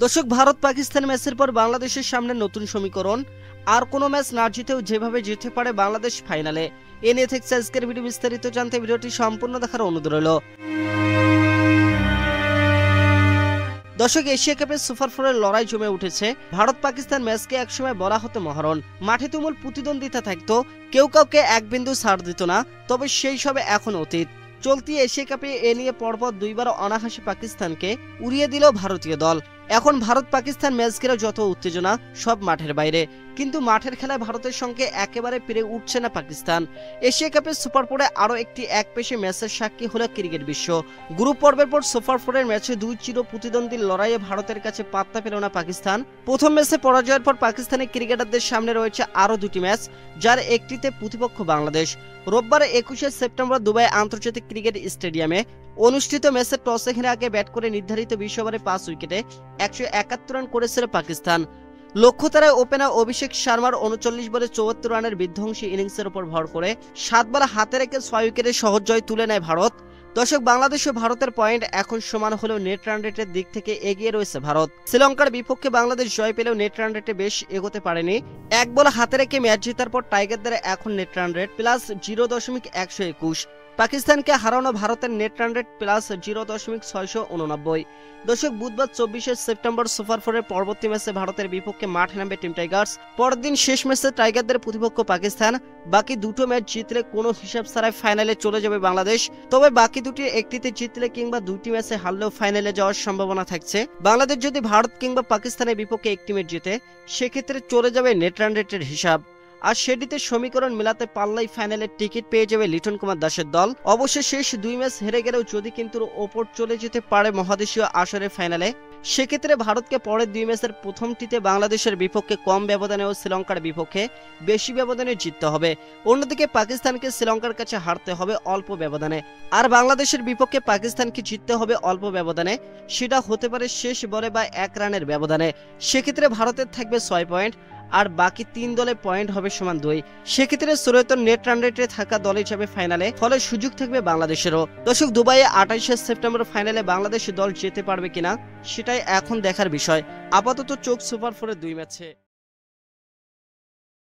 দর্শক, ভারত পাকিস্তান ম্যাচের পর বাংলাদেশের সামনে নতুন সমীকরণ। আর কোনো ম্যাচ না জিতেও যেভাবে যেতে পারে বাংলাদেশ ফাইনালে, এ নিয়ে থাকছে আজকের ভিডিও। বিস্তারিত জানতে ভিডিওটি সম্পূর্ণ দেখার অনুরোধ রইল। দর্শক, এশিয়া কাপের সুপার ফোরের লড়াই জমে উঠেছে। ভারত পাকিস্তান ম্যাচকে একসময় বলা হতো মহরণ। মাঠে তুমুল প্রতিদ্বন্দ্বিতা থাকতো, কেউ কাউকে এক বিন্দু ছাড় দিত না। তবে সেই সবে এখন অতীত। চলতি এশিয়া কাপে এ নিয়ে পরপর দুইবার অনাহাসে পাকিস্তানকে উড়িয়ে দিল ভারতীয় দল। এখন ভারত পাকিস্তান ম্যাচ ঘিরে যত উত্তেজনা সব মাঠের বাইরে, কিন্তু মাঠের খেলায় ভারতের সঙ্গে একেবারে পেরে উঠছে না পাকিস্তান। এশিয়া কাপের সুপার ফোরে আরও একটি একপেশে ম্যাচের সাক্ষী হলো ক্রিকেট বিশ্ব। গ্রুপ পর্বের পর সুপার ফোরের ম্যাচে দুই চির প্রতিদ্বন্দ্বীর লড়াইয়ে ভারতের কাছে পাত্তা পেল না পাকিস্তান। প্রথম ম্যাচে পরাজয়ের পর পাকিস্তানি ক্রিকেটারদের সামনে রয়েছে আরও দুটি ম্যাচ, যার একটিতে প্রতিপক্ষ বাংলাদেশ। রোববার 21 সেপ্টেম্বর দুবাই আন্তর্জাতিক ক্রিকেট স্টেডিয়ামে অনুষ্ঠিত ম্যাচে টসে হেরে আগে ব্যাট করে নির্ধারিত 20 ওভারে 5 উইকেটে 171 রান করেছিল পাকিস্তান। লক্ষ্যতারায় ওপেনার অভিষেক শর্মার 39 বলে 74 রানের বিধ্বংসী ইনিংসের উপর ভর করে 7 বল হাতে রেখে 6 উইকেটে সহজ জয় তুলে নেয় ভারত। দর্শক, বাংলাদেশ ও ভারতের পয়েন্ট এখন সমান হলেও নেট রান রেটের দিক থেকে এগিয়ে রয়েছে ভারত। শ্রীলঙ্কার বিপক্ষে বাংলাদেশ জয় পেলেও নেট রান রেটে বেশ এগোতে পারেনি। এক বল হাতে রেখে ম্যাচ জেতার পর টাইগারদের এখন নেট রান রেট প্লাস 0.121। পাকিস্তানকে হারানো ভারতের নেট রান রেট প্লাস 0.689। দর্শক, বুধবার 24 সেপ্টেম্বর সুপার ফোরের পরবর্তী ম্যাচে ভারতের বিপক্ষে মাঠে নামবে টিম টাইগার্স। পরের দিন শেষ ম্যাচে টাইগারদের প্রতিপক্ষ পাকিস্তান। বাকি দুটো ম্যাচ জিতলে কোনো হিসাব ছাড়াই ফাইনালে চলে যাবে বাংলাদেশ। তবে বাকি দুটির একটিতে জিতলে কিংবা দুটি ম্যাচে হারলেও ফাইনালে যাওয়ার সম্ভাবনা থাকছে। বাংলাদেশ যদি ভারত কিংবা পাকিস্তানের বিপক্ষে একটি ম্যাচ জিতে, সেক্ষেত্রে চলে যাবে নেট রান রেটের হিসাব। আর সেটিতে সমীকরণ মেলাতে পারলেই ফাইনালের টিকিট পেয়ে যাবে লিটন কুমার দাসের দল। অবশ্য শেষ দুই ম্যাচ হেরে গেলেও যদি কিন্তু ওপর চলে যেতে পারে মহাদেশীয় আসরের ফাইনালে, সেক্ষেত্রে ভারতকে পরের দুই ম্যাচের প্রথমটিতে বাংলাদেশের বিপক্ষে কম ব্যবধানে ও শ্রীলঙ্কার বিপক্ষে বেশি ব্যবধানে জিততে হবে। অন্যদিকে পাকিস্তানকে শ্রীলঙ্কার কাছে হারতে হবে অল্প ব্যবধানে, আর বাংলাদেশের বিপক্ষে পাকিস্তানকে জিততে হবে অল্প ব্যবধানে। সেটা হতে পারে শেষ বলে বা 1 রানের ব্যবধানে। সেক্ষেত্রে ভারতের থাকবে 6 পয়েন্ট, আর বাকি 3 দলে পয়েন্ট হবে সমান 2। সেক্ষেত্রে শ্রেয়তর নেট রান রেটে থাকা দল হিসাবে ফাইনালে, ফলে সুযোগ থাকবে বাংলাদেশেরও। দর্শক, দুবাইয়ে 28 সেপ্টেম্বর ফাইনালে বাংলাদেশ দল যেতে পারবে কিনা সেটাই এখন দেখার বিষয়। আপাতত চোখ সুপার ফোরের দুই ম্যাচে।